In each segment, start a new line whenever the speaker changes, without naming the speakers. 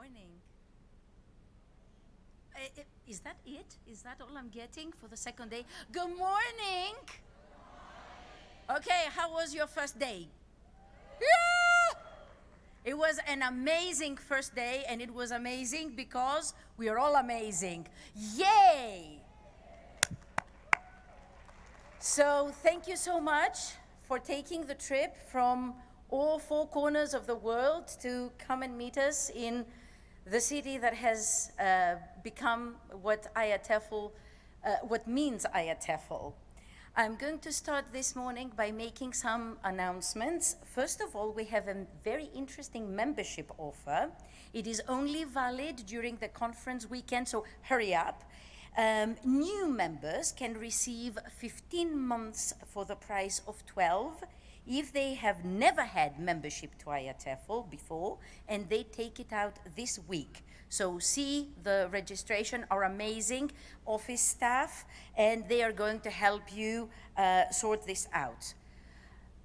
morning. Is that it? Is that all I'm getting for the second day? Good morning. Okay, how was your first day? Yeah! It was an amazing first day, and it was amazing because we are all amazing. Yay! So thank you so much for taking the trip from all four corners of the world to come and meet us in the city that has become what what means IATEFL. I'm going to start this morning by making some announcements. First of all, we have a very interesting membership offer. It is only valid during the conference weekend, so hurry up. New members can receive 15 months for the price of 12 if they have never had membership to IATEFL before and they take it out this week. So see the registration, our amazing office staff, and they are going to help you sort this out.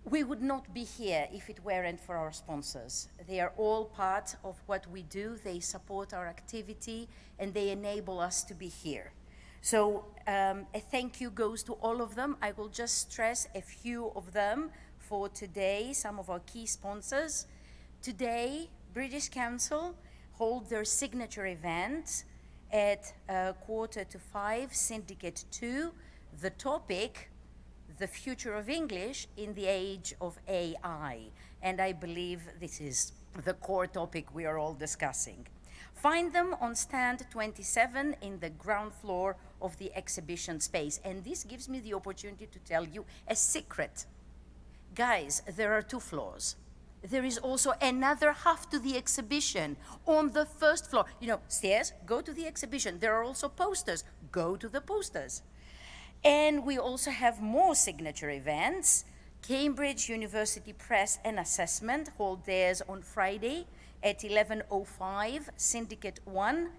We would not be here if it weren't for our sponsors. They are all part of what we do. They support our activity and they enable us to be here. So a thank you goes to all of them. I will just stress a few of them for today, some of our key sponsors. Today, British Council hold their signature event at 4:45, Syndicate 2. The topic, the future of English in the age of AI. And I believe this is the core topic we are all discussing. Find them on stand 27 in the ground floor of the exhibition space. And this gives me the opportunity to tell you a secret. Guys, there are 2 floors. There is also another half to the exhibition on the first floor. You know, stairs, go to the exhibition. There are also posters, go to the posters. And we also have more signature events. Cambridge University Press and Assessment hold theirs on Friday at 11:05, Syndicate 1.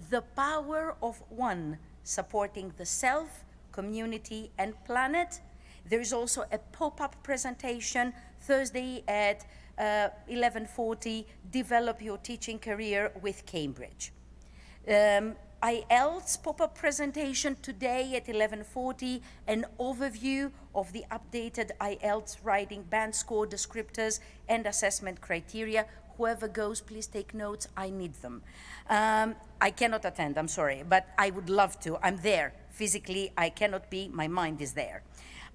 The Power of One, supporting the self, community, and planet. There is also a pop-up presentation Thursday at 11:40, Develop Your Teaching Career with Cambridge. IELTS pop-up presentation today at 11:40, an overview of the updated IELTS writing band score descriptors and assessment criteria. Whoever goes, please take notes, I need them. I cannot attend, I'm sorry, but I would love to. I'm there. Physically, I cannot be, my mind is there.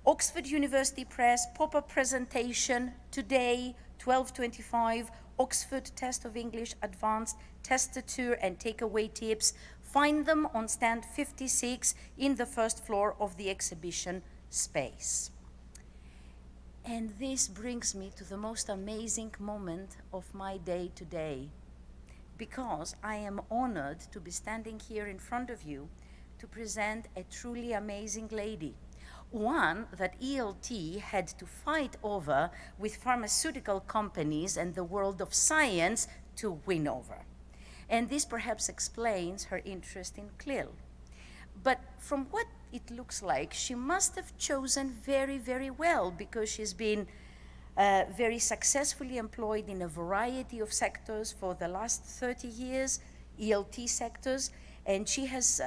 Oxford University Press pop-up presentation today, 12:25, Oxford Test of English Advanced, Tester Tour and Takeaway Tips. Find them on stand 56 in the first floor of the exhibition space. And this brings me to the most amazing moment of my day today, because I am honored to be standing here in front of you to present a truly amazing lady. One that ELT had to fight over with pharmaceutical companies and the world of science to win over. And this perhaps explains her interest in CLIL. But from what it looks like, she must have chosen very, very well, because she's been very successfully employed in a variety of sectors for the last 30 years, ELT sectors, and she has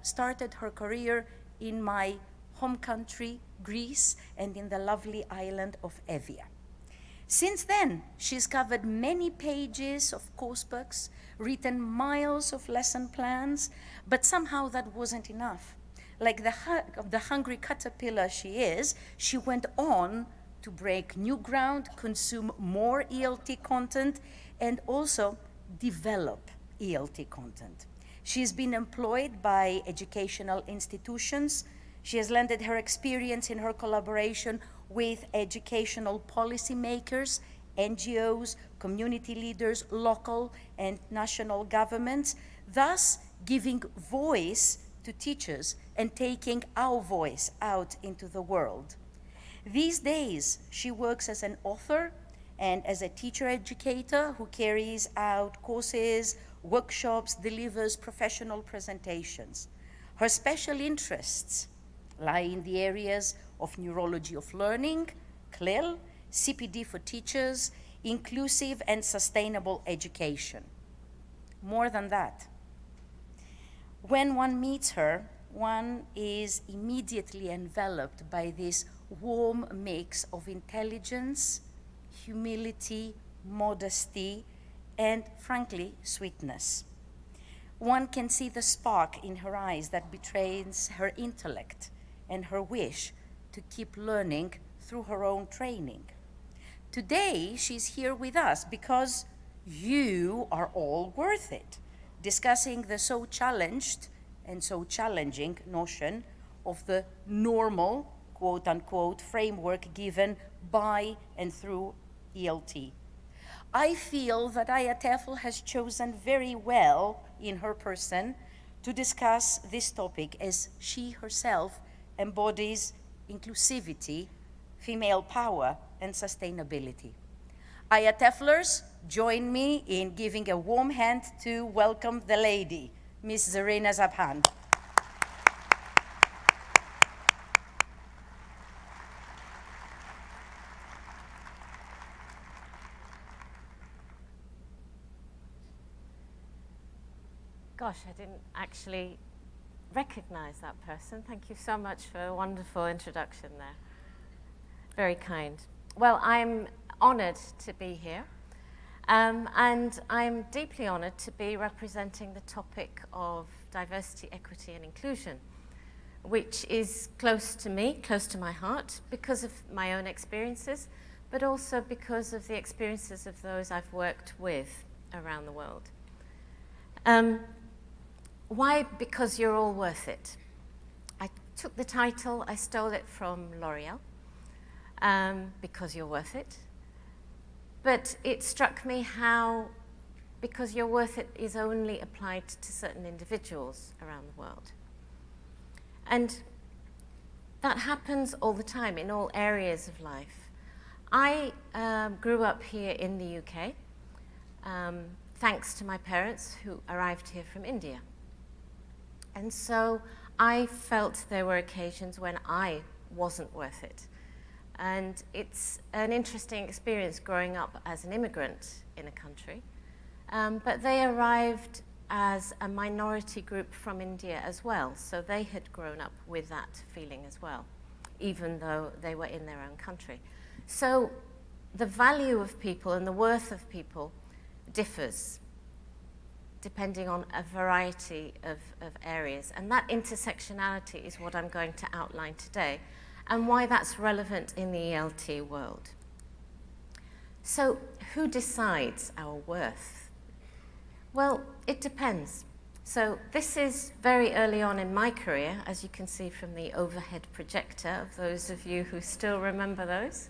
started her career in my home country, Greece, and in the lovely island of Evia. Since then, she's covered many pages of course books, written miles of lesson plans, but somehow that wasn't enough. Like the hungry caterpillar she is, she went on to break new ground, consume more ELT content, and also develop ELT content. She's been employed by educational institutions. She has lended her experience in her collaboration with educational policymakers, NGOs, community leaders, local and national governments, thus giving voice to teachers and taking our voice out into the world. These days, she works as an author and as a teacher educator who carries out courses, workshops, delivers professional presentations. Her special interests lie in the areas of neurology of learning, CLIL, CPD for teachers, inclusive and sustainable education. More than that. When one meets her, one is immediately enveloped by this warm mix of intelligence, humility, modesty, and frankly, sweetness. One can see the spark in her eyes that betrays her intellect and her wish to keep learning through her own training. Today, she's here with us because you are all worth it, discussing the so challenged and so challenging notion of the normal, quote unquote, framework given by and through ELT. I feel that Aya Tefel has chosen very well in her person to discuss this topic, as she herself embodies inclusivity, female power, and sustainability. Aya Teflers, join me in giving a warm hand to welcome the lady, Miss Zarina Subhan.
Gosh, I didn't actually recognize that person. Thank you so much for a wonderful introduction there. Very kind. Well, I'm honored to be here, and I'm deeply honored to be representing the topic of diversity, equity, and inclusion, which is close to me, close to my heart, because of my own experiences, but also because of the experiences of those I've worked with around the world. Why? Because you're all worth it. I took the title, I stole it from L'Oreal, because you're worth it. But it struck me how, because you're worth it is only applied to certain individuals around the world. And that happens all the time in all areas of life. I grew up here in the UK, thanks to my parents who arrived here from India. And so I felt there were occasions when I wasn't worth it. And it's an interesting experience growing up as an immigrant in a country. But they arrived as a minority group from India as well. So they had grown up with that feeling as well, even though they were in their own country. So the value of people and the worth of people differs depending on a variety of areas. And that intersectionality is what I'm going to outline today, and why that's relevant in the ELT world. So who decides our worth? Well, it depends. So this is very early on in my career, as you can see from the overhead projector, of those of you who still remember those.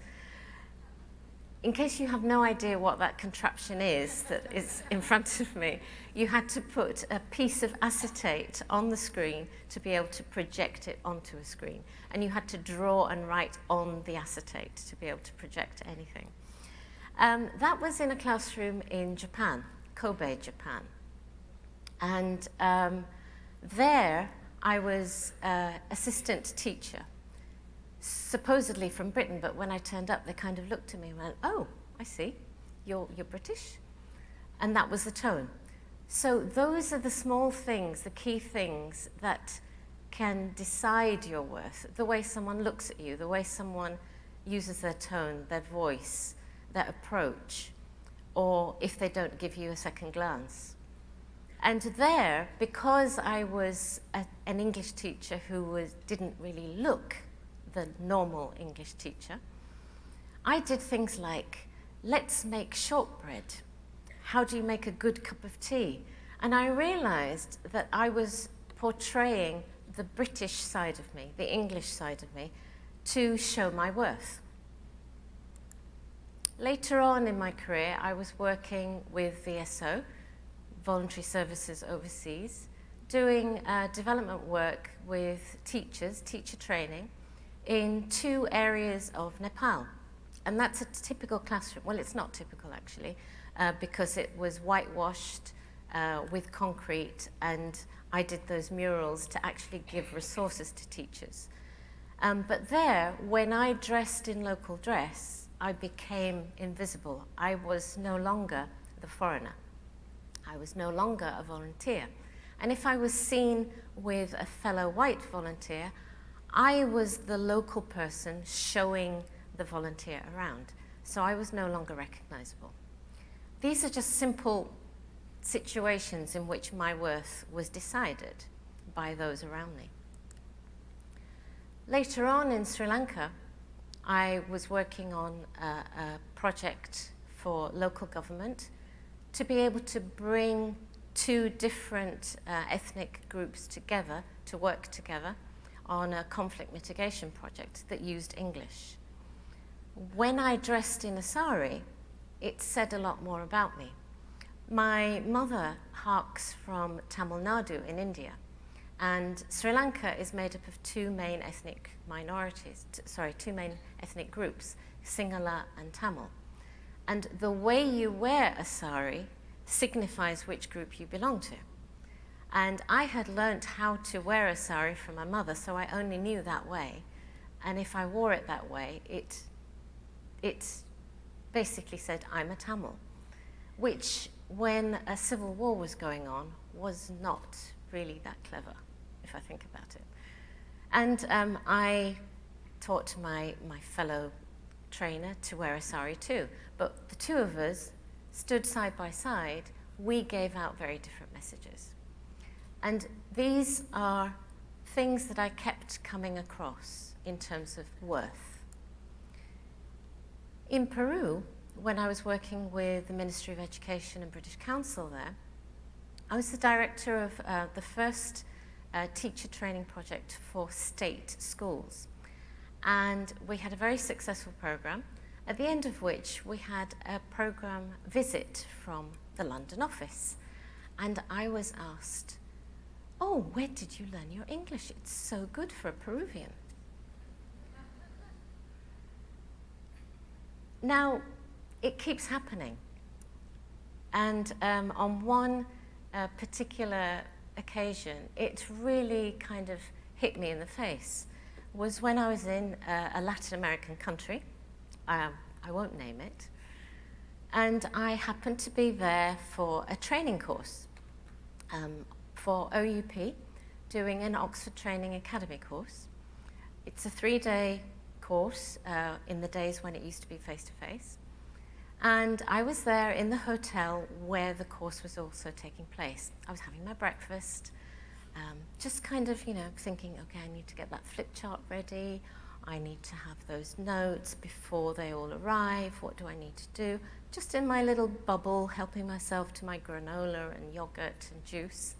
In case you have no idea what that contraption is that is in front of me, you had to put a piece of acetate on the screen to be able to project it onto a screen. And you had to draw and write on the acetate to be able to project anything. That was in a classroom in Japan, Kobe, Japan. And there I was assistant teacher, supposedly from Britain, but when I turned up, they kind of looked at me and went, "Oh, I see, you're British." And that was the tone. So those are the small things, the key things that can decide your worth. The way someone looks at you, the way someone uses their tone, their voice, their approach, or if they don't give you a second glance. And there, because I was an English teacher who didn't really look the normal English teacher, I did things like, let's make shortbread. How do you make a good cup of tea? And I realized that I was portraying the British side of me, the English side of me, to show my worth. Later on in my career, I was working with VSO, Voluntary Services Overseas, doing development work with teachers, teacher training, in 2 areas of Nepal. And that's a typical classroom. Well, it's not typical, actually, because it was whitewashed with concrete, and I did those murals to actually give resources to teachers. But there, when I dressed in local dress, I became invisible. I was no longer the foreigner. I was no longer a volunteer. And if I was seen with a fellow white volunteer, I was the local person showing the volunteer around. So I was no longer recognizable. These are just simple situations in which my worth was decided by those around me. Later on in Sri Lanka, I was working on a project for local government to be able to bring two different ethnic groups together to work together on a conflict mitigation project that used English. When I dressed in a sari, it said a lot more about me. My mother harks from Tamil Nadu in India, and Sri Lanka is made up of two main ethnic groups, Sinhala and Tamil. And the way you wear a sari signifies which group you belong to. And I had learnt how to wear a sari from my mother, so I only knew that way. And if I wore it that way, it basically said, I'm a Tamil, which, when a civil war was going on, was not really that clever, if I think about it. And I taught my fellow trainer to wear a sari too, but the two of us stood side by side. We gave out very different messages. And these are things that I kept coming across in terms of worth. In Peru, when I was working with the Ministry of Education and British Council there, I was the director of the first teacher training project for state schools. And we had a very successful program, at the end of which we had a program visit from the London office. And I was asked, oh, where did you learn your English? It's so good for a Peruvian. Now, it keeps happening. And on one particular occasion, it really kind of hit me in the face, was when I was in a Latin American country. I won't name it. And I happened to be there for a training course for OUP, doing an Oxford Training Academy course. It's a 3-day course in the days when it used to be face-to-face. And I was there in the hotel where the course was also taking place. I was having my breakfast, just kind of, thinking, okay, I need to get that flip chart ready. I need to have those notes before they all arrive. What do I need to do? Just in my little bubble, helping myself to my granola and yogurt and juice.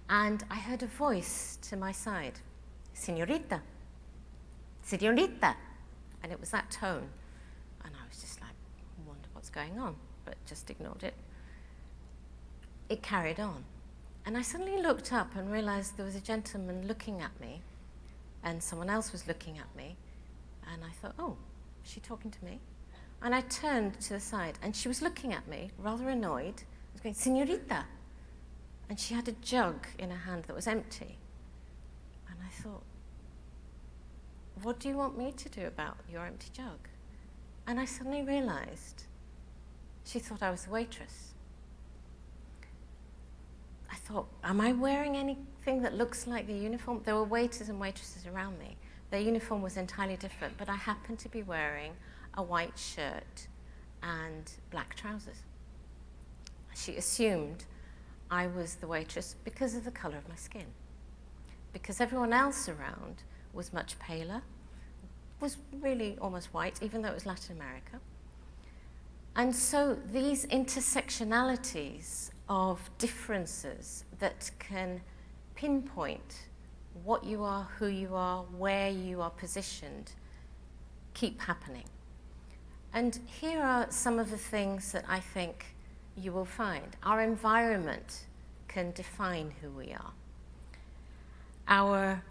And I heard a voice to my side, Señorita, Señorita. And it was that tone. And I was just like, I wonder what's going on, but just ignored it. It carried on. And I suddenly looked up and realized there was a gentleman looking at me, and someone else was looking at me. And I thought, oh, is she talking to me? And I turned to the side, and she was looking at me, rather annoyed. I was going, Señorita. And she had a jug in her hand that was empty. And I thought, what do you want me to do about your empty jug? And I suddenly realized she thought I was the waitress. I thought, am I wearing anything that looks like the uniform? There were waiters and waitresses around me. Their uniform was entirely different, but I happened to be wearing a white shirt and black trousers. She assumed I was the waitress because of the color of my skin. Because everyone else around was much paler, was really almost white, even though it was Latin America. And so these intersectionalities of differences that can pinpoint what you are, who you are, where you are positioned, keep happening. And here are some of the things that I think you will find. Our environment can define who we are. I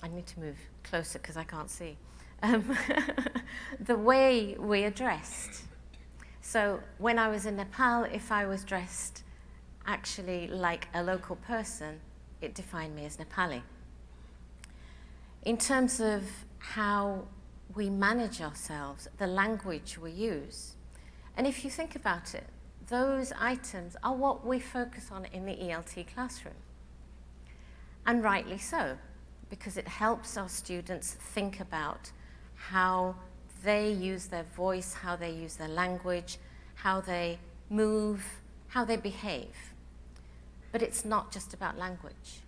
need to move closer because I can't see. The way we are dressed. So when I was in Nepal, if I was dressed actually like a local person, it defined me as Nepali. In terms of how we manage ourselves, the language we use. And if you think about it, those items are what we focus on in the ELT classroom. And rightly so, because it helps our students think about how they use their voice, how they use their language, how they move, how they behave. But it's not just about language.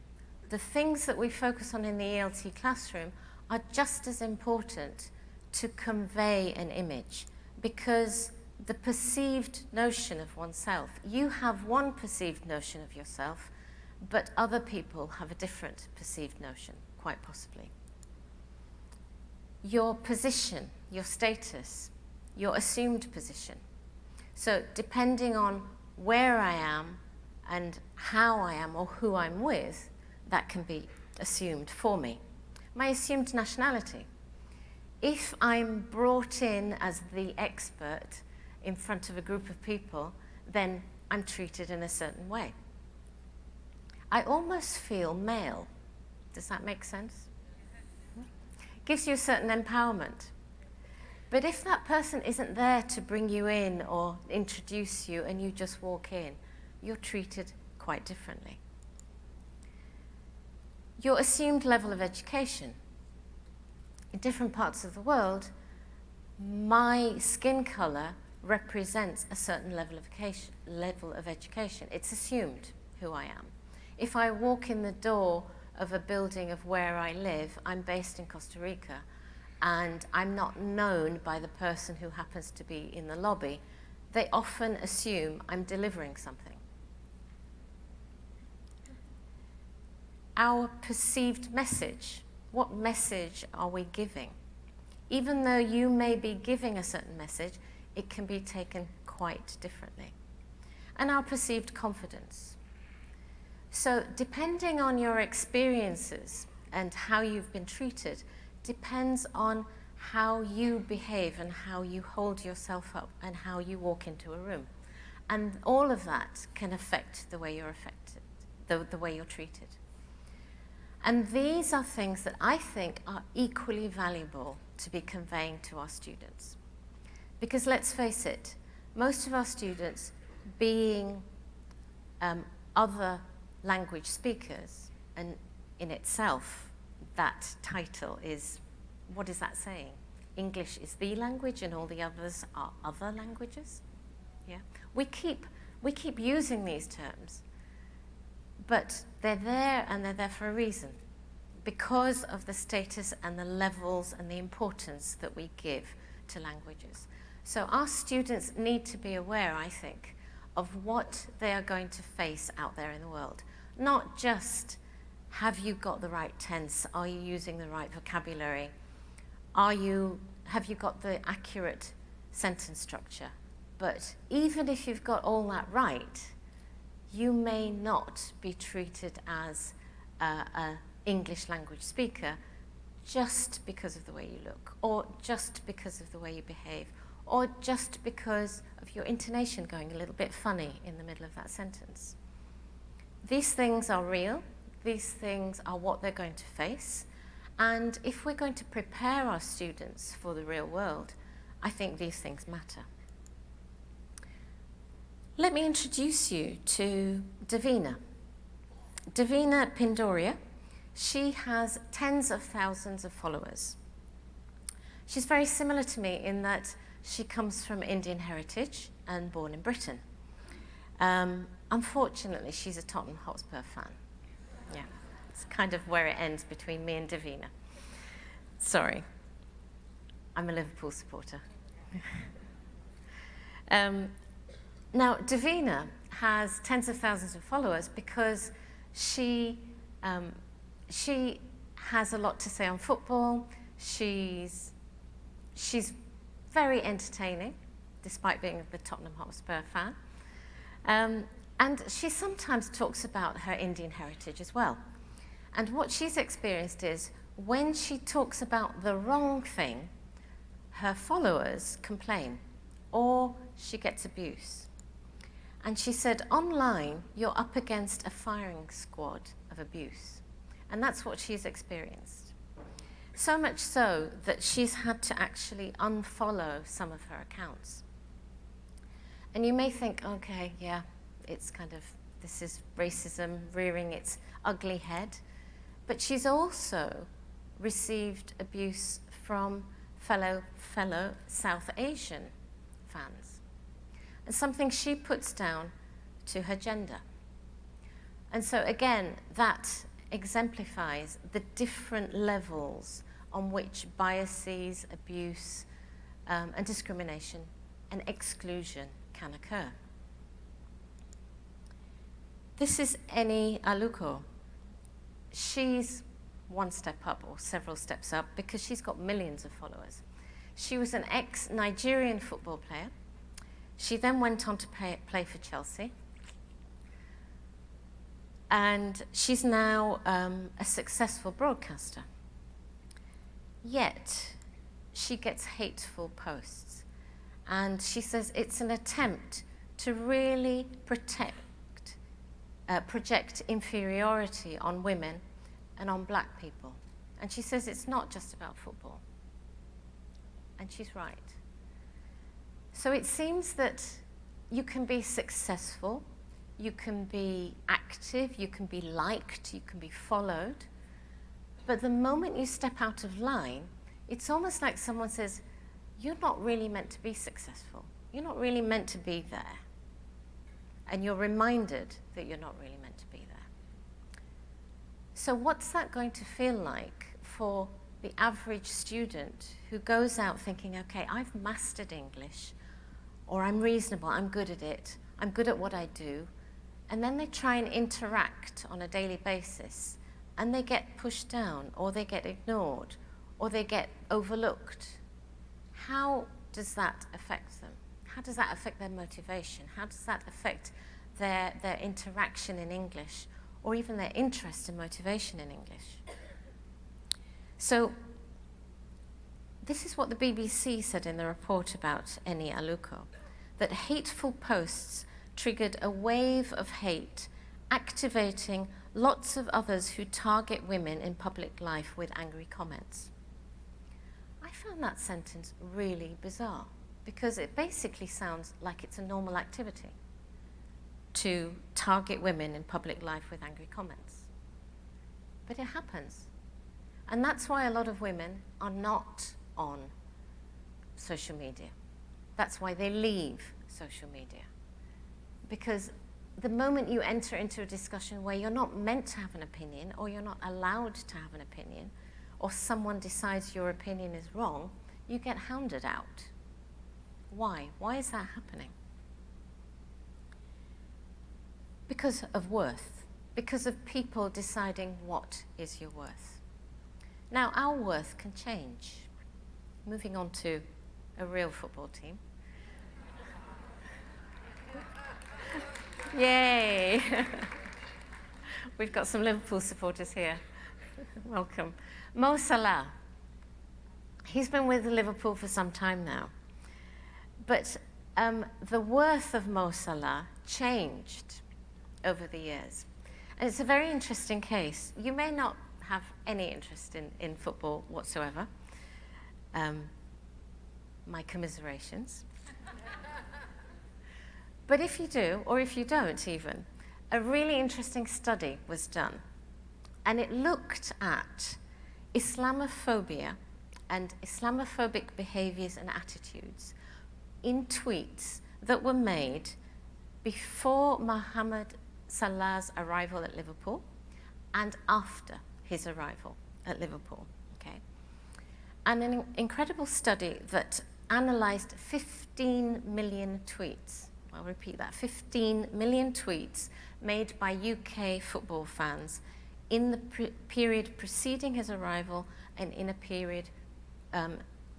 The things that we focus on in the ELT classroom are just as important to convey an image, because the perceived notion of oneself, you have one perceived notion of yourself, but other people have a different perceived notion, quite possibly. Your position, your status, your assumed position. So depending on where I am and how I am or who I'm with, that can be assumed for me. My assumed nationality. If I'm brought in as the expert in front of a group of people, then I'm treated in a certain way. I almost feel male. Does that make sense? Gives you a certain empowerment. But if that person isn't there to bring you in or introduce you and you just walk in, you're treated quite differently. Your assumed level of education. In different parts of the world, my skin color represents a certain level of education. It's assumed who I am. If I walk in the door of a building of where I live, I'm based in Costa Rica, and I'm not known by the person who happens to be in the lobby, they often assume I'm delivering something. Our perceived message, what message are we giving? Even though you may be giving a certain message, it can be taken quite differently. And our perceived confidence. So depending on your experiences and how you've been treated, depends on how you behave and how you hold yourself up and how you walk into a room. And all of that can affect the way you're affected, the way you're treated. And these are things that I think are equally valuable to be conveying to our students. Because let's face it, most of our students, being other language speakers, and in itself, that title is, what is that saying? English is the language and all the others are other languages? Yeah. We keep using these terms, but they're there and they're there for a reason, because of the status and the levels and the importance that we give to languages. So our students need to be aware, I think, of what they are going to face out there in the world. Not just, have you got the right tense? Are you using the right vocabulary? Have you got the accurate sentence structure? But even if you've got all that right, you may not be treated as an English language speaker just because of the way you look, or just because of the way you behave, or just because of your intonation going a little bit funny in the middle of that sentence. These things are real. These things are what they're going to face. And if we're going to prepare our students for the real world, I think these things matter. Let me introduce you to Davina. Davina Pindoria. She has tens of thousands of followers. She's very similar to me in that she comes from Indian heritage and born in Britain. Unfortunately, she's a Tottenham Hotspur fan. Yeah, it's kind of where it ends between me and Davina. Sorry, I'm a Liverpool supporter. Now, Davina has tens of thousands of followers because she has a lot to say on football. She's very entertaining, despite being the Tottenham Hotspur fan. And she sometimes talks about her Indian heritage as well. And what she's experienced is, when she talks about the wrong thing, her followers complain, or she gets abuse. And she said, online, you're up against a firing squad of abuse. And that's what she's experienced. So much so that she's had to actually unfollow some of her accounts. And you may think, okay, yeah, it's kind of, this is racism rearing its ugly head. But she's also received abuse from fellow South Asian fans. And something she puts down to her gender. And so again, that exemplifies the different levels on which biases, abuse, and discrimination and exclusion can occur. This is Eni Aluko. She's one step up or several steps up because she's got millions of followers. She was an ex-Nigerian football player. She then went on to play for Chelsea. And she's now a successful broadcaster. Yet, she gets hateful posts. And she says it's an attempt to really project inferiority on women and on black people. And she says it's not just about football. And she's right. So it seems that you can be successful, you can be active, you can be liked, you can be followed, but the moment you step out of line, it's almost like someone says, you're not really meant to be successful. You're not really meant to be there. And you're reminded that you're not really meant to be there. So what's that going to feel like for the average student who goes out thinking, okay, I've mastered English, or I'm reasonable, I'm good at it, I'm good at what I do, and then they try and interact on a daily basis, and they get pushed down, or they get ignored, or they get overlooked. How does that affect them? How does that affect their motivation? How does that affect their interaction in English, or even their interest and motivation in English? So this is what the BBC said in the report about Eni Aluko, that hateful posts triggered a wave of hate, activating lots of others who target women in public life with angry comments. I found that sentence really bizarre because it basically sounds like it's a normal activity to target women in public life with angry comments. But it happens. And that's why a lot of women are not on social media. That's why they leave social media. Because the moment you enter into a discussion where you're not meant to have an opinion, or you're not allowed to have an opinion, or someone decides your opinion is wrong, you get hounded out. Why? Why is that happening? Because of worth. Because of people deciding what is your worth. Now, our worth can change. Moving on to a real football team. Yay! We've got some Liverpool supporters here. Welcome. Mo Salah. He's been with Liverpool for some time now. But the worth of Mo Salah changed over the years. And it's a very interesting case. You may not have any interest in football whatsoever. My commiserations. But if you do, or if you don't even, a really interesting study was done. And it looked at Islamophobia and Islamophobic behaviors and attitudes in tweets that were made before Mohammed Salah's arrival at Liverpool and after his arrival at Liverpool, okay? And an incredible study that analyzed 15 million tweets. I'll repeat that, 15 million tweets made by UK football fans in the period preceding his arrival and in a period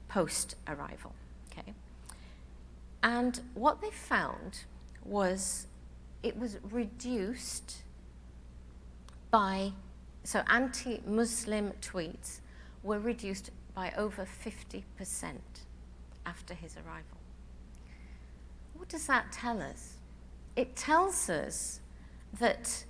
post-arrival, okay? And what they found was it was reduced by, so anti-Muslim tweets were reduced by over 50% after his arrival. What does that tell us? It tells us that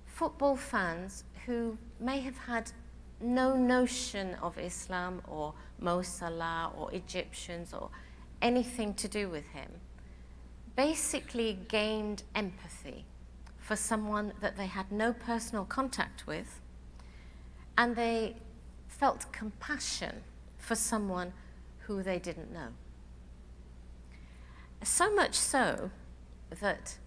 football fans who may have had no notion of Islam or Mo Salah or Egyptians or anything to do with him basically gained empathy for someone that they had no personal contact with, and they felt compassion for someone who they didn't know. So much so that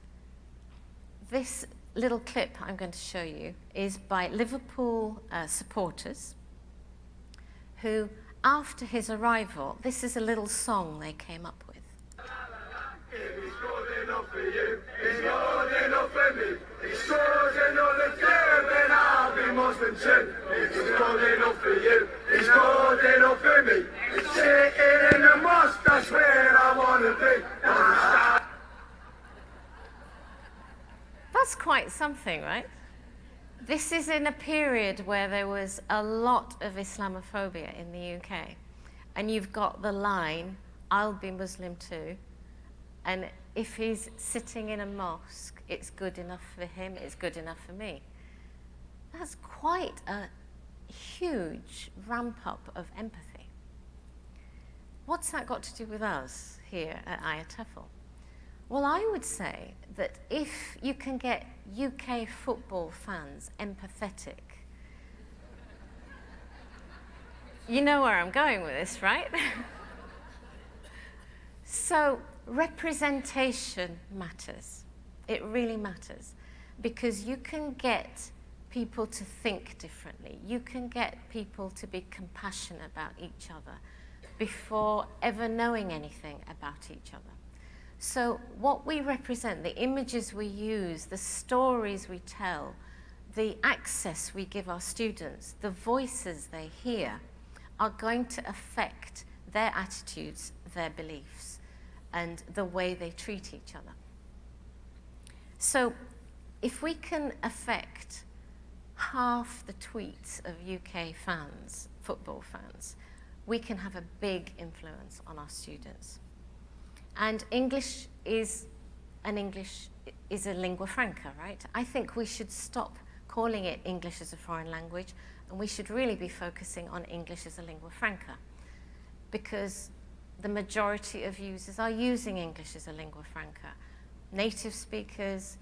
this little clip I'm going to show you is by Liverpool supporters who, after his arrival, this is a little song they came up with.
It's good enough for you, it's good enough for me. It's good enough for you, then I'll be Muslim too. It's good enough for you, it's good enough for me. It's sitting in the mosque, that's where I want to be.
That's quite something, right? This is in a period where there was a lot of Islamophobia in the UK. And you've got the line, I'll be Muslim too. And if he's sitting in a mosque, it's good enough for him, it's good enough for me. That's quite a huge ramp up of empathy. What's that got to do with us here at IATEFL? Well, I would say that if you can get UK football fans empathetic, you know where I'm going with this, right? So representation matters. It really matters, because you can get people to think differently. You can get people to be compassionate about each other before ever knowing anything about each other. So what we represent, the images we use, the stories we tell, the access we give our students, the voices they hear, are going to affect their attitudes, their beliefs, and the way they treat each other. So if we can affect half the tweets of UK fans, football fans, we can have a big influence on our students. And English is a lingua franca, right? I think we should stop calling it English as a foreign language, and we should really be focusing on English as a lingua franca, because the majority of users are using English as a lingua franca. Native speakers,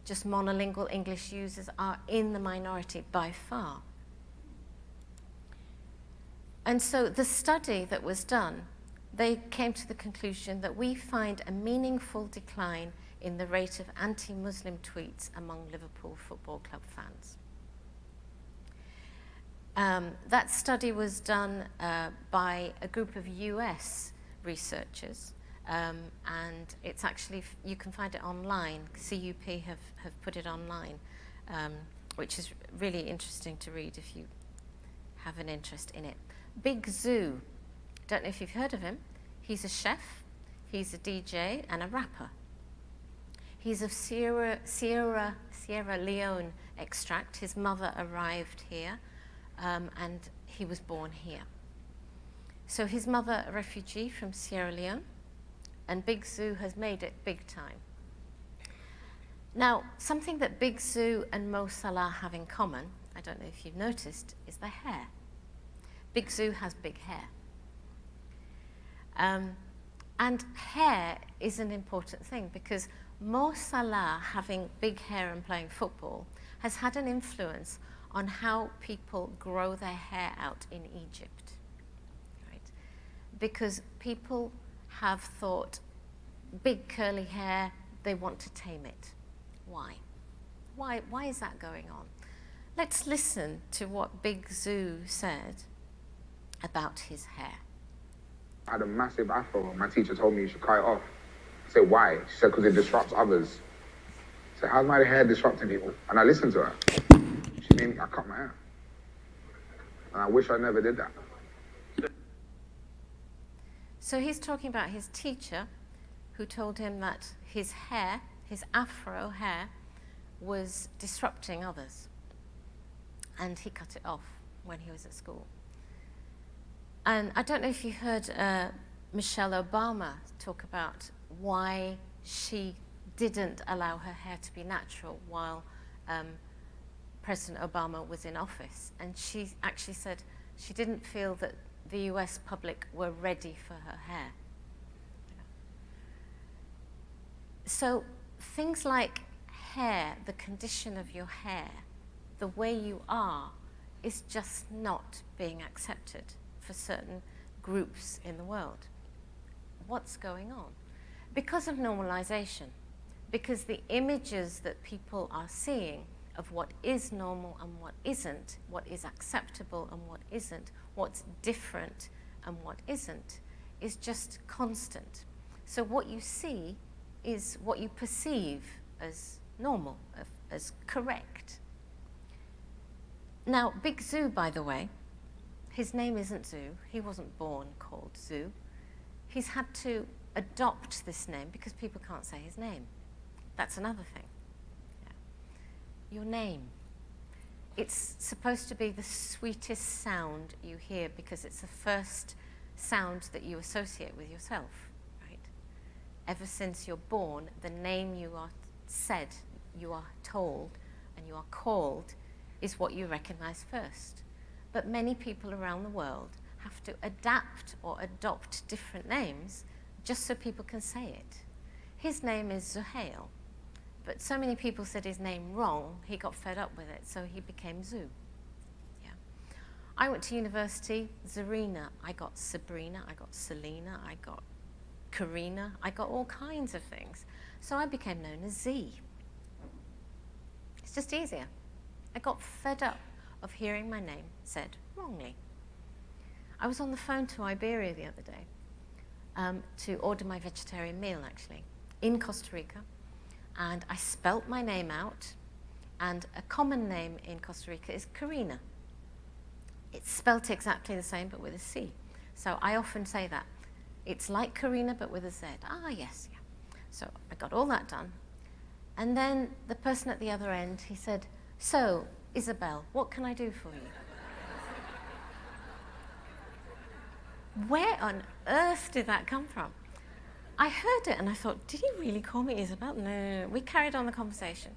just monolingual English users are in the minority by far. And so the study that was done, they came to the conclusion that we find a meaningful decline in the rate of anti-Muslim tweets among Liverpool Football Club fans. That study was done by a group of US researchers, and it's actually, you can find it online. CUP have put it online, which is really interesting to read if you have an interest in it. Big Zoo. Don't know if you've heard of him. He's a chef, he's a DJ, and a rapper. He's of Sierra Leone extract. His mother arrived here, and he was born here. So his mother, a refugee from Sierra Leone, and Big Zoo has made it big time. Now, something that Big Zoo and Mo Salah have in common, I don't know if you've noticed, is their hair. Big Zoo has big hair. And hair is an important thing, because Mo Salah, having big hair and playing football, has had an influence on how people grow their hair out in Egypt, right? Because people have thought, big curly hair, they want to tame it. Why? Why is that going on? Let's listen to what Big Zoo said about his hair.
I had a massive afro, and my teacher told me you should cut it off. I said, why? She said, because it disrupts others. I said, how's my hair disrupting people? And I listened to her. She made me, I cut my hair. And I wish I never did that.
So he's talking about his teacher, who told him that his hair, his afro hair, was disrupting others. And he cut it off when he was at school. And I don't know if you heard Michelle Obama talk about why she didn't allow her hair to be natural while President Obama was in office. And she actually said she didn't feel that the US public were ready for her hair. So things like hair, the condition of your hair, the way you are, is just not being accepted for certain groups in the world. What's going on? Because of normalization, because the images that people are seeing of what is normal and what isn't, what is acceptable and what isn't, what's different and what isn't, is just constant. So what you see is what you perceive as normal, as correct. Now, Big Zoo, by the way, his name isn't Zoo. He wasn't born called Zoo. He's had to adopt this name because people can't say his name. That's another thing. Yeah. Your name. It's supposed to be the sweetest sound you hear because it's the first sound that you associate with yourself, right? Ever since you're born, the name you are said, you are told, and you are called is what you recognize first. But many people around the world have to adapt or adopt different names just so people can say it. His name is Zuhail, but so many people said his name wrong, he got fed up with it, so he became Zoo. Yeah. I went to university, Zarina, I got Sabrina, I got Selena, I got Karina, I got all kinds of things. So I became known as Z. It's just easier. I got fed up of hearing my name said wrongly. I was on the phone to Iberia the other day to order my vegetarian meal, actually, in Costa Rica. And I spelt my name out, and a common name in Costa Rica is Karina. It's spelt exactly the same, but with a C. So I often say that. It's like Karina, but with a Z. Ah, yes, yeah. So I got all that done. And then the person at the other end, he said, "So, Isabel, what can I do for you?" Where on earth did that come from? I heard it and I thought, did he really call me Isabel? No. We carried on the conversation.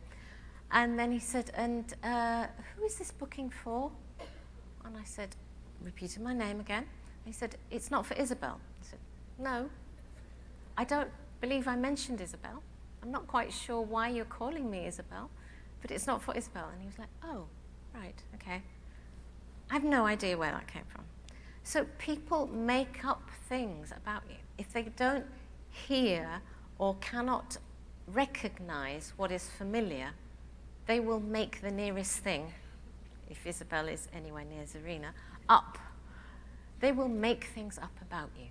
And then he said, "And who is this booking for?" And I said, repeated my name again. He said, "It's not for Isabel." I said, "No, I don't believe I mentioned Isabel. I'm not quite sure why you're calling me Isabel, but it's not for Isabel." And he was like, "Oh, right, okay." I have no idea where that came from. So people make up things about you. If they don't hear or cannot recognize what is familiar, they will make the nearest thing, if Isabel is anywhere near Zarina, up. They will make things up about you.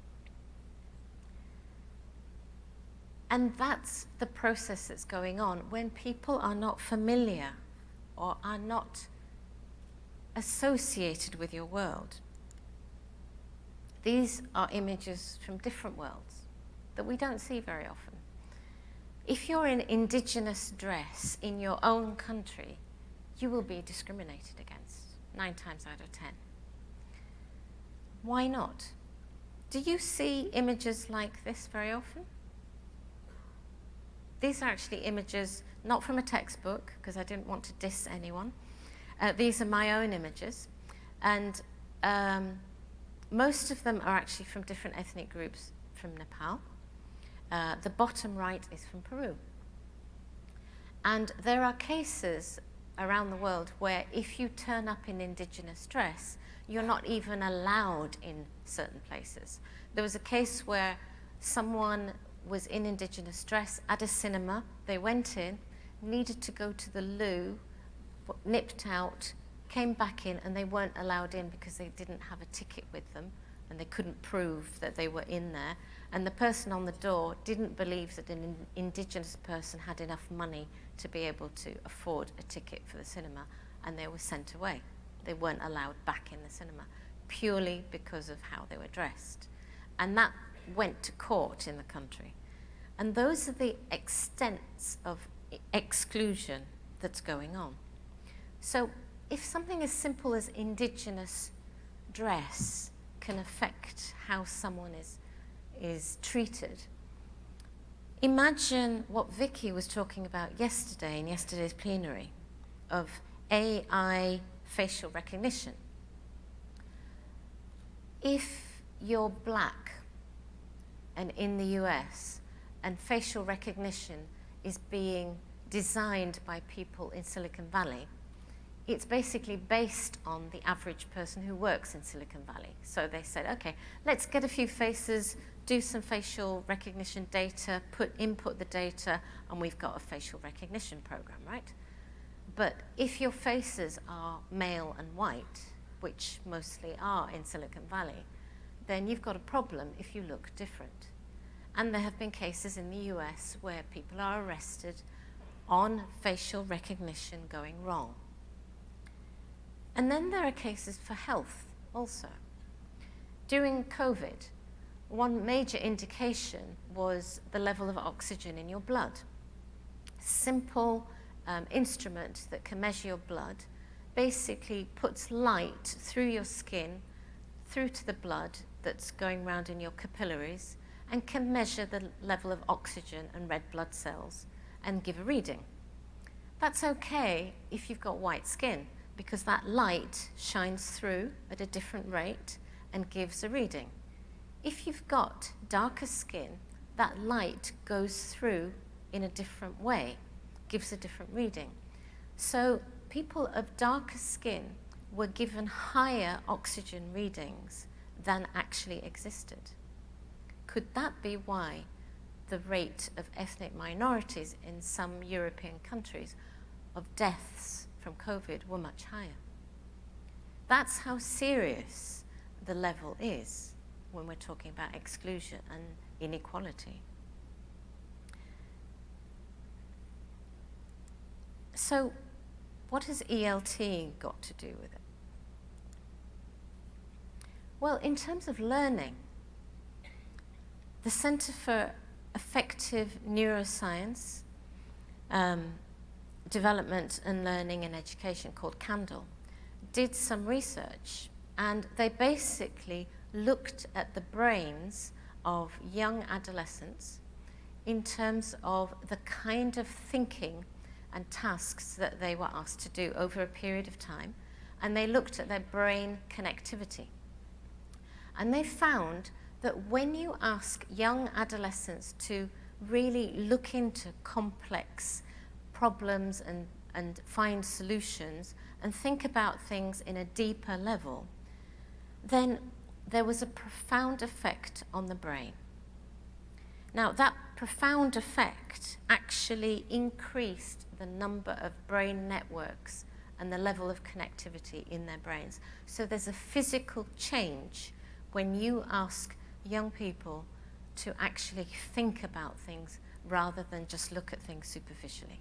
And that's the process that's going on when people are not familiar or are not associated with your world. These are images from different worlds that we don't see very often. If you're in indigenous dress in your own country, you will be discriminated against 9 times out of 10. Why not? Do you see images like this very often? These are actually images not from a textbook, because I didn't want to diss anyone. These are my own images. And most of them are actually from different ethnic groups from Nepal. The bottom right is from Peru. And there are cases around the world where if you turn up in indigenous dress, you're not even allowed in certain places. There was a case where someone was in indigenous dress at a cinema. They went in, needed to go to the loo, nipped out, came back in, and they weren't allowed in because they didn't have a ticket with them and they couldn't prove that they were in there. And the person on the door didn't believe that an indigenous person had enough money to be able to afford a ticket for the cinema, and they were sent away. They weren't allowed back in the cinema purely because of how they were dressed. And that went to court in the country. And those are the extents of exclusion that's going on. So if something as simple as indigenous dress can affect how someone is treated, imagine what Vicky was talking about yesterday in yesterday's plenary of AI facial recognition. If you're black and in the US and facial recognition is being designed by people in Silicon Valley, it's basically based on the average person who works in Silicon Valley. So they said, okay, let's get a few faces, do some facial recognition data, input the data, and we've got a facial recognition program, right? But if your faces are male and white, which mostly are in Silicon Valley, then you've got a problem if you look different. And there have been cases in the US where people are arrested on facial recognition going wrong. And then there are cases for health also. During COVID, one major indication was the level of oxygen in your blood. Simple instrument that can measure your blood basically puts light through your skin, through to the blood that's going around in your capillaries, and can measure the level of oxygen and red blood cells and give a reading. That's okay if you've got white skin, because that light shines through at a different rate and gives a reading. If you've got darker skin, that light goes through in a different way, gives a different reading. So people of darker skin were given higher oxygen readings than actually existed. Could that be why the rate of ethnic minorities in some European countries of deaths from COVID were much higher? That's how serious the level is when we're talking about exclusion and inequality. So what has ELT got to do with it? Well, in terms of learning, the Center for Effective Neuroscience, Development and Learning and Education, called CANDLE, did some research, and they basically looked at the brains of young adolescents in terms of the kind of thinking and tasks that they were asked to do over a period of time, and they looked at their brain connectivity. And they found that when you ask young adolescents to really look into complex problems and find solutions and think about things in a deeper level, then there was a profound effect on the brain. Now, that profound effect actually increased the number of brain networks and the level of connectivity in their brains. So there's a physical change when you ask young people to actually think about things rather than just look at things superficially.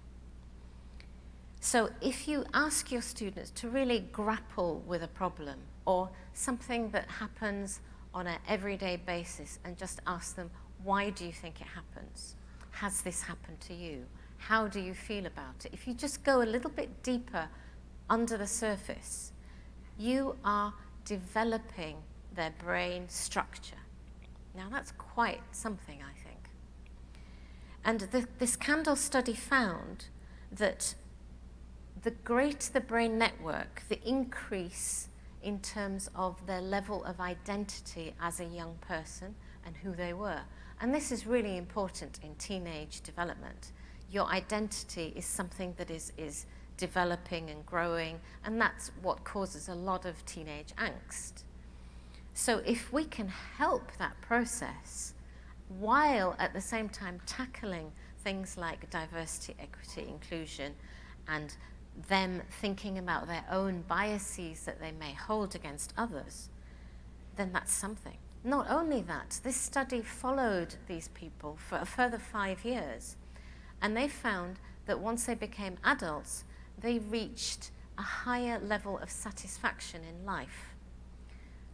So if you ask your students to really grapple with a problem or something that happens on an everyday basis and just ask them, why do you think it happens? Has this happened to you? How do you feel about it? If you just go a little bit deeper under the surface, you are developing their brain structure. Now that's quite something, I think. And this CANDLE study found that the greater the brain network, the increase in terms of their level of identity as a young person and who they were. And this is really important in teenage development. Your identity is something that is developing and growing, and that's what causes a lot of teenage angst. So if we can help that process while at the same time tackling things like diversity, equity, inclusion, and them thinking about their own biases that they may hold against others, then that's something. Not only that, this study followed these people for a further 5 years, and they found that once they became adults, they reached a higher level of satisfaction in life.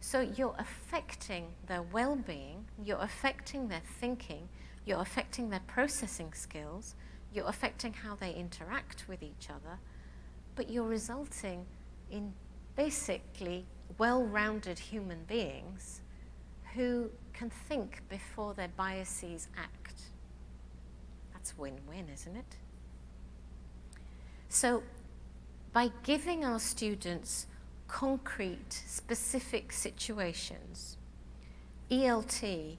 So you're affecting their well-being, you're affecting their thinking, you're affecting their processing skills, you're affecting how they interact with each other, but you're resulting in basically well-rounded human beings who can think before their biases act. That's win-win, isn't it? So by giving our students concrete, specific situations, ELT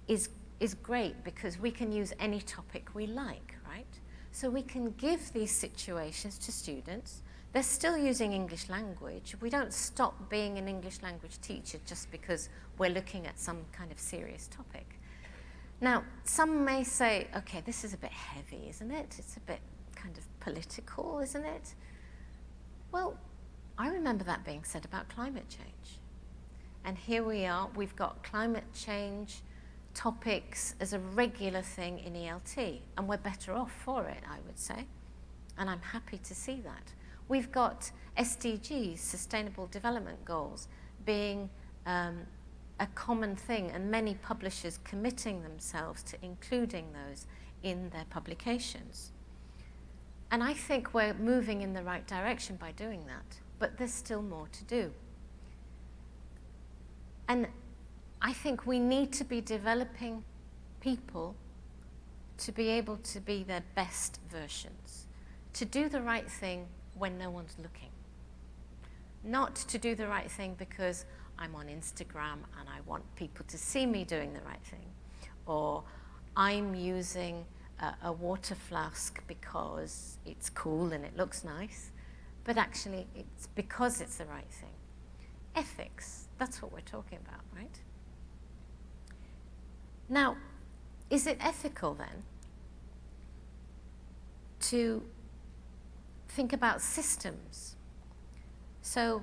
is is great because we can use any topic we like, right? So we can give these situations to students. They're still using English language. We don't stop being an English language teacher just because we're looking at some kind of serious topic. Now, some may say, okay, this is a bit heavy, isn't it? It's a bit kind of political, isn't it? Well, I remember that being said about climate change. And here we are, we've got climate change topics as a regular thing in ELT, and we're better off for it, I would say. And I'm happy to see that. We've got SDGs, Sustainable Development Goals, being a common thing, and many publishers committing themselves to including those in their publications. And I think we're moving in the right direction by doing that, but there's still more to do. And I think we need to be developing people to be able to be their best versions, to do the right thing when no one's looking. Not to do the right thing because I'm on Instagram and I want people to see me doing the right thing, or I'm using a water flask because it's cool and it looks nice, but actually it's because it's the right thing. Ethics, that's what we're talking about, right? Now, is it ethical then to think about systems? So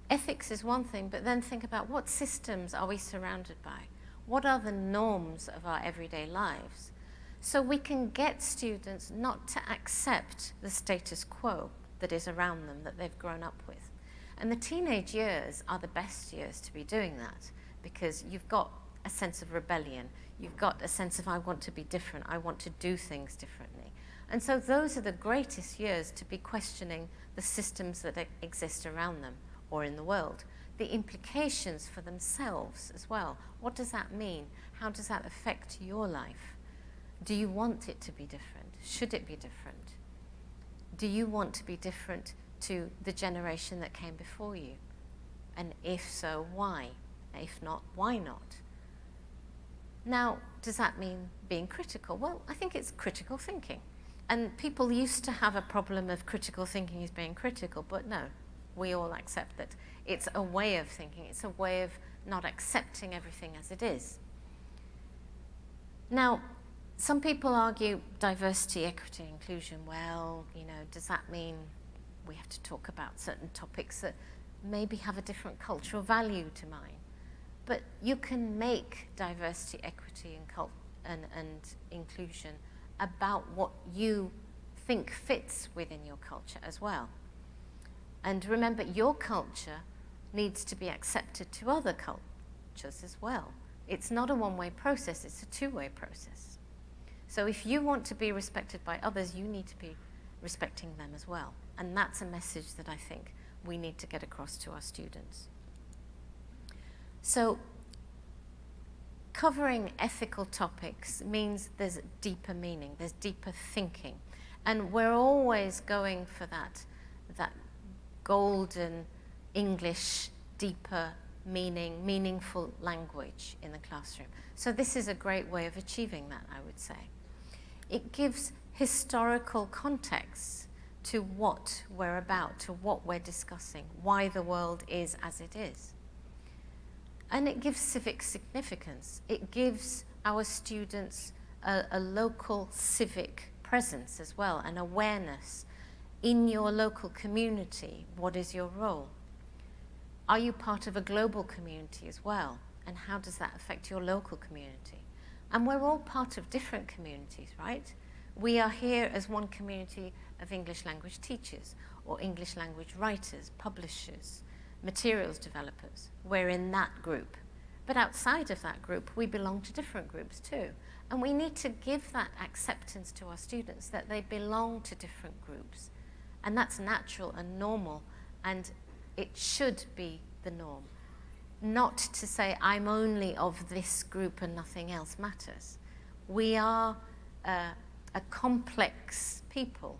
ethics is one thing, but then think about what systems are we surrounded by? What are the norms of our everyday lives? So we can get students not to accept the status quo that is around them, that they've grown up with. And the teenage years are the best years to be doing that, because you've got a sense of rebellion. You've got a sense of, I want to be different. I want to do things differently. And so those are the greatest years to be questioning the systems that exist around them or in the world. The implications for themselves as well. What does that mean? How does that affect your life? Do you want it to be different? Should it be different? Do you want to be different to the generation that came before you? And if so, why? If not, why not? Now, does that mean being critical? Well, I think it's critical thinking. And people used to have a problem of critical thinking as being critical, but no, we all accept that it's a way of thinking. It's a way of not accepting everything as it is. Now, some people argue diversity, equity, inclusion. Well, does that mean we have to talk about certain topics that maybe have a different cultural value to mine? But you can make diversity, equity, and inclusion about what you think fits within your culture as well. And remember, your culture needs to be accepted to other cultures as well. It's not a one-way process, it's a two-way process. So if you want to be respected by others, you need to be respecting them as well. And that's a message that I think we need to get across to our students. So covering ethical topics means there's deeper meaning, there's deeper thinking. And we're always going for that golden English, deeper meaning, meaningful language in the classroom. So this is a great way of achieving that, I would say. It gives historical context to what we're about, to what we're discussing, why the world is as it is. And it gives civic significance. It gives our students a local civic presence as well, an awareness. In your local community, what is your role? Are you part of a global community as well? And how does that affect your local community? And we're all part of different communities, right? We are here as one community of English language teachers or English language writers, publishers, materials developers. We're in that group. But outside of that group, we belong to different groups too. And we need to give that acceptance to our students that they belong to different groups. And that's natural and normal, and it should be the norm. Not to say, I'm only of this group and nothing else matters. We are a complex people.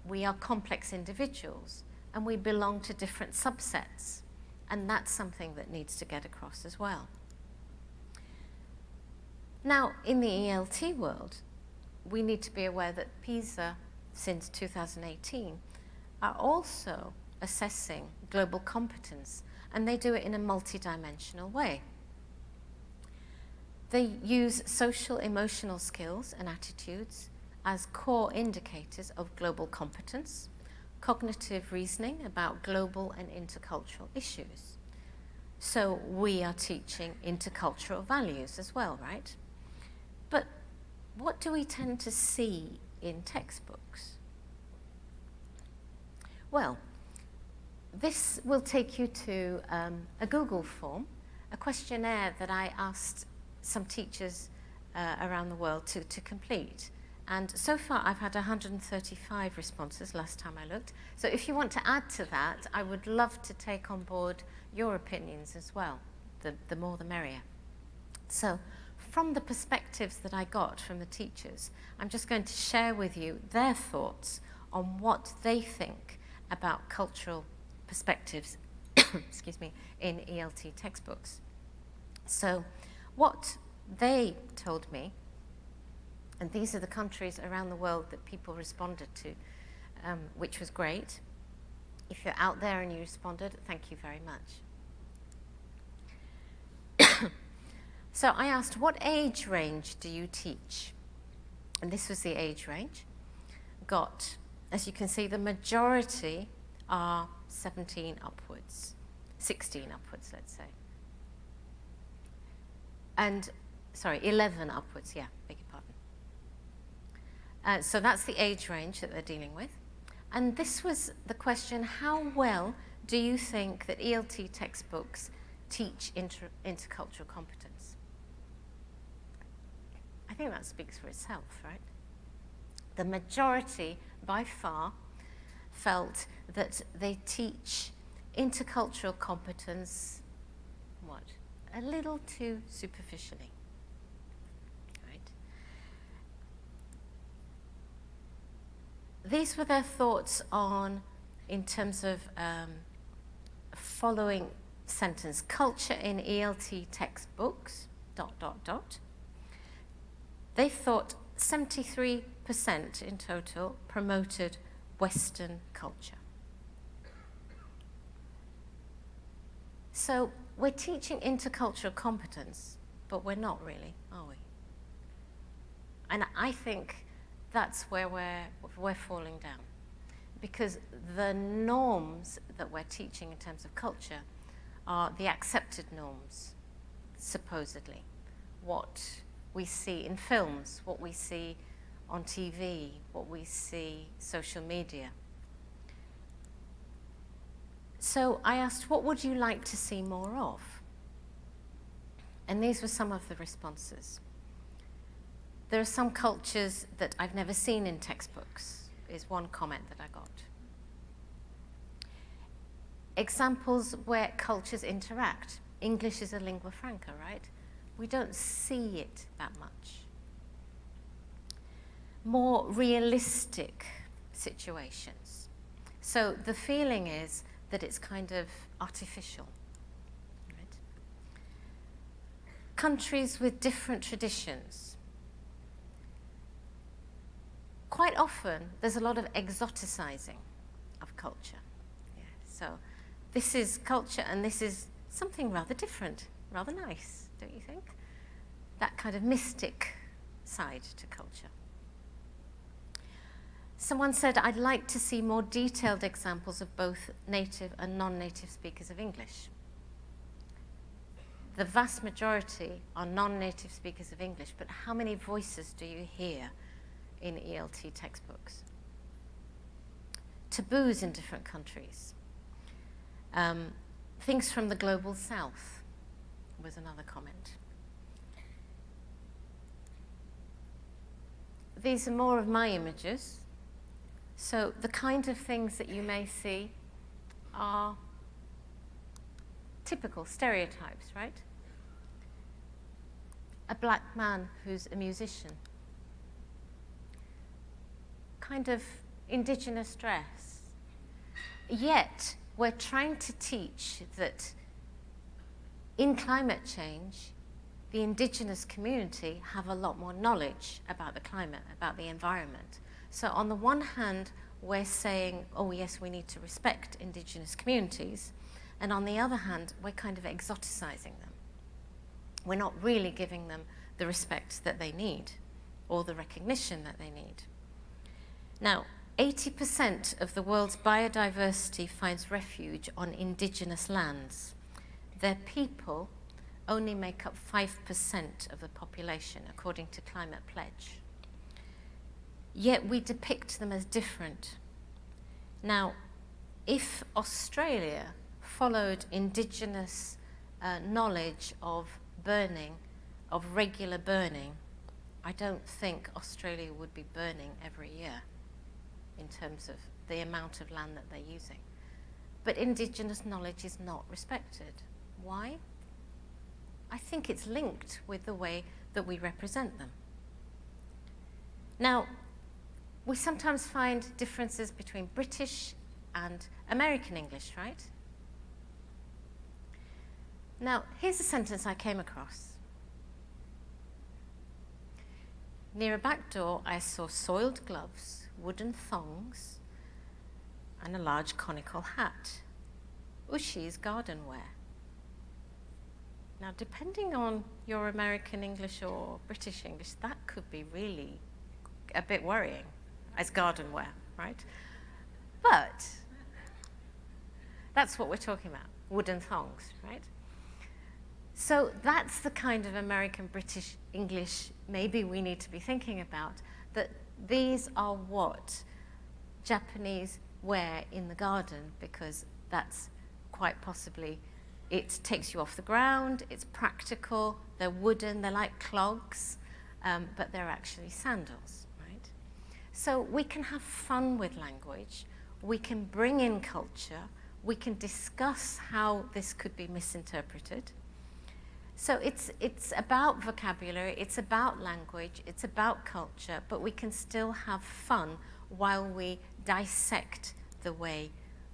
We are complex individuals, and we belong to different subsets. And that's something that needs to get across as well. Now, in the ELT world, we need to be aware that PISA, since 2018, are also assessing global competence, and they do it in a multidimensional way. They use social emotional skills and attitudes as core indicators of global competence, cognitive reasoning about global and intercultural issues. So we are teaching intercultural values as well, right? But what do we tend to see in textbooks? Well, this will take you to a Google form, a questionnaire that I asked some teachers around the world to complete. And so far, I've had 135 responses last time I looked. So if you want to add to that, I would love to take on board your opinions as well. The more the merrier. So from the perspectives that I got from the teachers, I'm just going to share with you their thoughts on what they think about cultural perspectives excuse me, in ELT textbooks. So what they told me, and these are the countries around the world that people responded to, which was great. If you're out there and you responded, thank you very much. So I asked, what age range do you teach? And this was the age range. Got, as you can see, the majority are 17 upwards, 16 upwards, let's say. And, sorry, 11 upwards, yeah, beg your pardon. So that's the age range that they're dealing with. And this was the question, how well do you think that ELT textbooks teach intercultural competence? I think that speaks for itself, right? The majority, by far, felt that they teach intercultural competence, what? A little too superficially, right? These were their thoughts on, in terms of following sentence, culture in ELT textbooks, ... They thought 73% in total promoted Western culture. So we're teaching intercultural competence, but we're not really, are we? And I think that's where we're falling down. Because the norms that we're teaching in terms of culture are the accepted norms, supposedly. What we see in films, what we see on TV, what we see social media. So I asked, what would you like to see more of? And these were some of the responses. There are some cultures that I've never seen in textbooks, is one comment that I got. Examples where cultures interact. English is a lingua franca, right? We don't see it that much. More realistic situations. So the feeling is that it's kind of artificial. Right? Countries with different traditions. Quite often, there's a lot of exoticizing of culture. Yeah. So this is culture, and this is something rather different, rather nice. Don't you think? That kind of mystic side to culture. Someone said, I'd like to see more detailed examples of both native and non-native speakers of English. The vast majority are non-native speakers of English, but how many voices do you hear in ELT textbooks? Taboos in different countries. Things from the global south was another comment. These are more of my images. So the kind of things that you may see are typical stereotypes, right? A black man who's a musician. Kind of indigenous dress. Yet, we're trying to teach that in climate change, the indigenous community have a lot more knowledge about the climate, about the environment. So on the one hand, we're saying, oh yes, we need to respect indigenous communities, and on the other hand, we're kind of exoticizing them. We're not really giving them the respect that they need or the recognition that they need. Now, 80% of the world's biodiversity finds refuge on indigenous lands. Their people only make up 5% of the population, according to Climate Pledge. Yet we depict them as different. Now, if Australia followed indigenous knowledge of burning, of regular burning, I don't think Australia would be burning every year in terms of the amount of land that they're using. But indigenous knowledge is not respected. Why? I think it's linked with the way that we represent them. Now, we sometimes find differences between British and American English, right? Now, here's a sentence I came across. Near a back door, I saw soiled gloves, wooden thongs, and a large conical hat. Ushi's garden wear. Now, depending on your American English or British English, that could be really a bit worrying as garden wear, right? But that's what we're talking about, wooden thongs, right? So that's the kind of American British English maybe we need to be thinking about, that these are what Japanese wear in the garden, because that's quite possibly, it takes you off the ground, it's practical, they're wooden, they're like clogs, but they're actually sandals, right? So we can have fun with language, we can bring in culture, we can discuss how this could be misinterpreted. So it's about vocabulary, it's about language, it's about culture, but we can still have fun while we dissect the way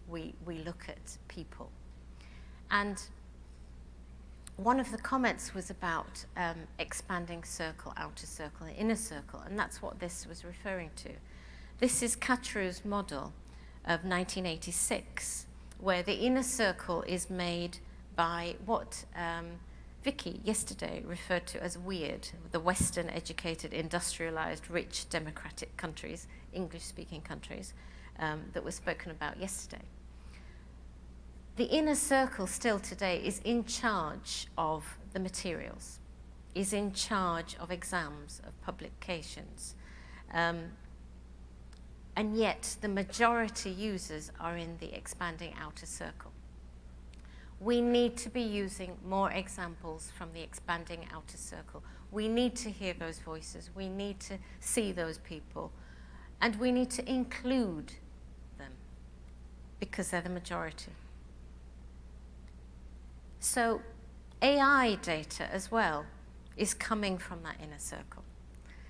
we look at people. And one of the comments was about expanding circle, outer circle, and inner circle, and that's what this was referring to. This is Cattru's model of 1986, where the inner circle is made by what Vicky yesterday referred to as weird, the Western educated, industrialized, rich, democratic countries, English-speaking countries, that was spoken about yesterday. The inner circle still today is in charge of the materials, is in charge of exams, of publications, and yet the majority users are in the expanding outer circle. We need to be using more examples from the expanding outer circle. We need to hear those voices, we need to see those people, and we need to include them because they're the majority. So AI data as well is coming from that inner circle.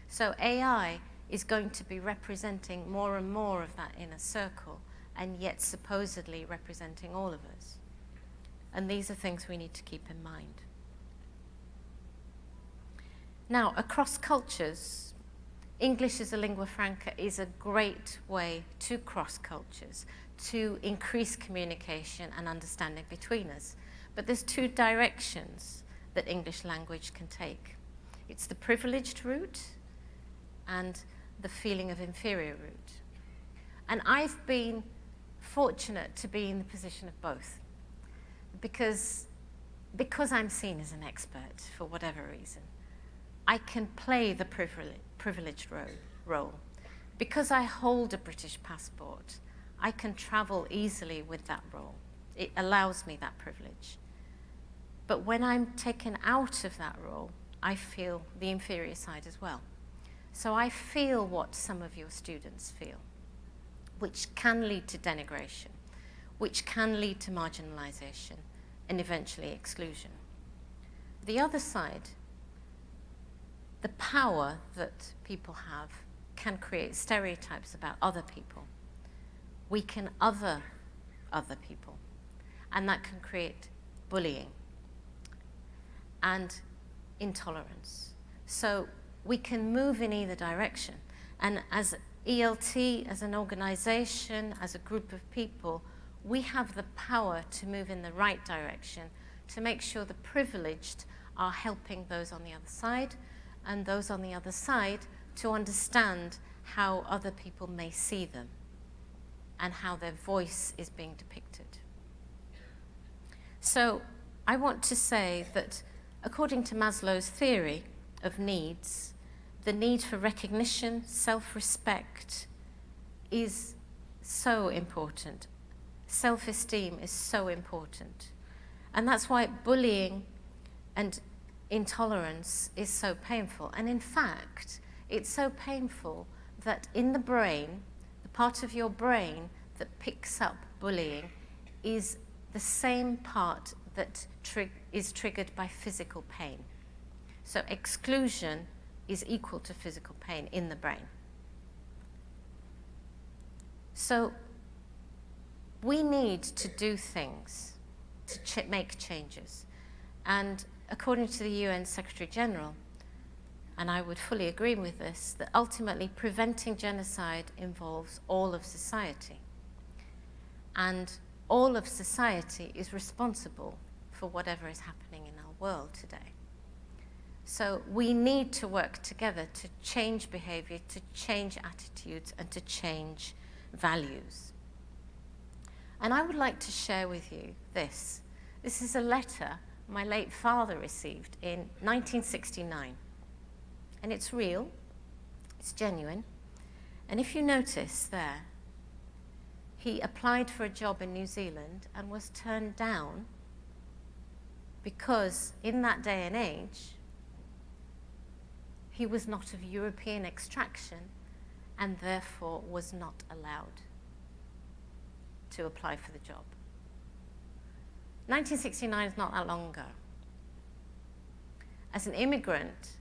So AI is going to be representing more and more of that inner circle, and yet supposedly representing all of us. And these are things we need to keep in mind. Now, across cultures, English as a lingua franca is a great way to cross cultures, to increase communication and understanding between us. But there's two directions that English language can take. It's the privileged route and the feeling of inferior route. And I've been fortunate to be in the position of both. Because I'm seen as an expert for whatever reason, I can play the privileged role. Because I hold a British passport, I can travel easily with that role. It allows me that privilege. But when I'm taken out of that role, I feel the inferior side as well. So I feel what some of your students feel, which can lead to denigration, which can lead to marginalization, and eventually exclusion. The other side, the power that people have can create stereotypes about other people. We can other people, and that can create bullying. And intolerance. So we can move in either direction. And as ELT, as an organization, as a group of people, we have the power to move in the right direction, to make sure the privileged are helping those on the other side, and those on the other side to understand how other people may see them and how their voice is being depicted. So I want to say that according to Maslow's theory of needs, the need for recognition, self-respect is so important. Self-esteem is so important. And that's why bullying and intolerance is so painful. And in fact, it's so painful that in the brain, the part of your brain that picks up bullying is the same part that is triggered by physical pain. So exclusion is equal to physical pain in the brain. So we need to do things to make changes. And according to the UN Secretary General, and I would fully agree with this, that ultimately preventing genocide involves all of society. And all of society is responsible for whatever is happening in our world today. So we need to work together to change behavior, to change attitudes, and to change values. And I would like to share with you this. This is a letter my late father received in 1969. And it's real, it's genuine. And if you notice there, he applied for a job in New Zealand and was turned down because in that day and age, he was not of European extraction and therefore was not allowed to apply for the job. 1969 is not that long ago. As an immigrant,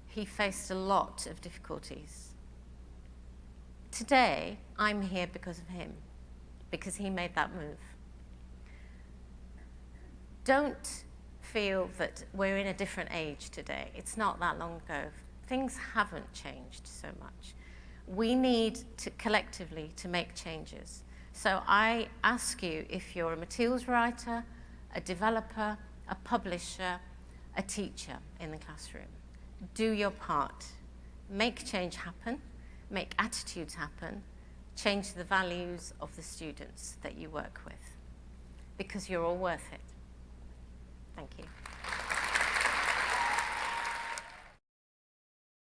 he faced a lot of difficulties. Today, I'm here because of him, because he made that move. Don't feel that we're in a different age today. It's not that long ago. Things haven't changed so much. We need to collectively to make changes. So I ask you, if you're a materials writer, a developer, a publisher, a teacher in the classroom, do your part. Make change happen, make attitudes happen, change the values of the students that you work with, because you're all worth it. Thank you.